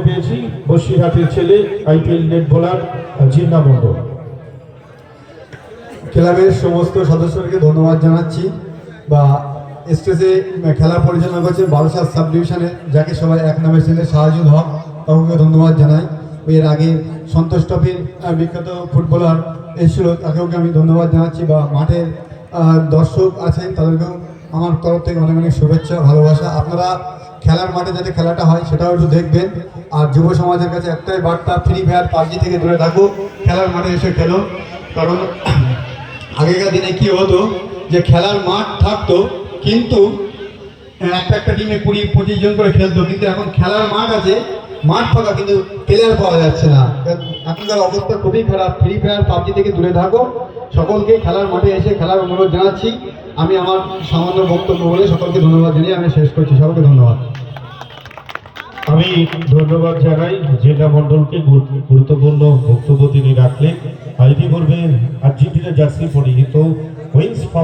পেয়েছি বসিরহাটের ছেলে আইপিএল নেট বোলার জিন্না মণ্ডল। ক্লাবের সমস্ত সদস্যকে ধন্যবাদ জানাচ্ছি, বা স্টেজে খেলা পরিচালনা করছে বারাসাত সাব ডিভিশনে, যাকে সবাই এক নামে ছিলেন শাহজুল হক, তাকে ধন্যবাদ জানাই। এর আগে সন্তোষ ট্রফির বিখ্যাত ফুটবলার এসেছিল, তাকেও আমি ধন্যবাদ জানাচ্ছি। বা মাঠের দর্শক আছেন, তাদেরকেও আমার তরফ থেকে অনেক অনেক শুভেচ্ছা ভালোবাসা। আপনারা খেলার মাঠে যাতে খেলাটা হয় সেটাও একটু দেখবেন। আর যুব সমাজের কাছে একটাই বার্তা, ফ্রি ফায়ার পাবজি থেকে দূরে থাকো, খেলার মাঠে এসে খেলো। কারণ আগেকার দিনে কি হতো যে খেলার মাঠ থাকতো, কিন্তু একটা টিমে 20-25 জন করে খেলতো, কিন্তু এখন খেলার মাঠ আছে, মাঠ ফাঁকা, কিন্তু প্লেয়ার পাওয়া যাচ্ছে না। এখনকার অবস্থা খুবই খারাপ। ফ্রি ফায়ার পাবজি থেকে দূরে থাকো, সকলকে খেলার মাঠে এসে খেলার অনুরোধ জানাচ্ছি। আমি আমার সামান্য বক্তব্য বলে সকলকে ধন্যবাদ জানিয়ে আমি শেষ করছি। সকলকে ধন্যবাদ। আমি ধন্যবাদ জানাই জিন্না মণ্ডলকে, গুরুত্বপূর্ণ বক্তব্য তিনি রাখলেন। আইপি করবেন আর্জেন্টিনা জার্সি পরিহিত উইংস